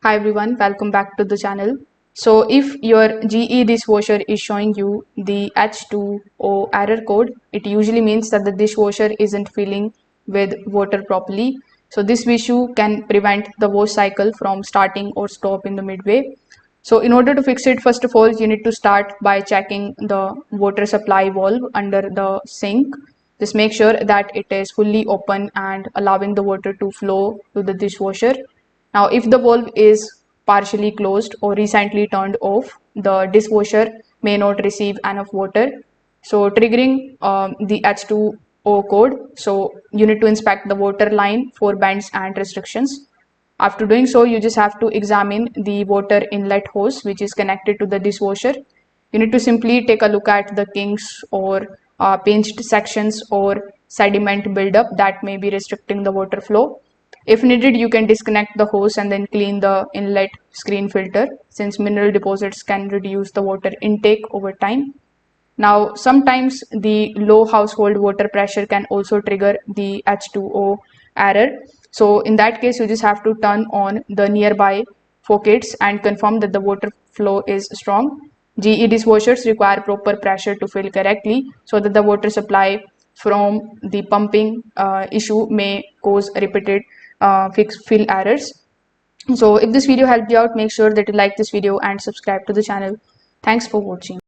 Hi everyone, welcome back to the channel. So if your GE dishwasher is showing you the H20 error code, it usually means that the dishwasher isn't filling with water properly. So this issue can prevent the wash cycle from starting or stop in the midway. So in order to fix it, first of all, you need to start by checking the water supply valve under the sink. Just make sure that it is fully open and allowing the water to flow to the dishwasher. Now, if the valve is partially closed or recently turned off, the dishwasher may not receive enough water. So triggering the H20 code. So you need to inspect the water line for bends and restrictions. After doing so, you just have to examine the water inlet hose which is connected to the dishwasher. You need to simply take a look at the kinks or pinched sections or sediment buildup that may be restricting the water flow. If needed, you can disconnect the hose and then clean the inlet screen filter, since mineral deposits can reduce the water intake over time. Now, sometimes the low household water pressure can also trigger the H20 error. So in that case, you just have to turn on the nearby faucets and confirm that the water flow is strong. GE dishwashers require proper pressure to fill correctly so that the water supply from the pumping issue may cause repeated fill errors. So if this video helped you out, make sure that you like this video and subscribe to the channel. Thanks for watching.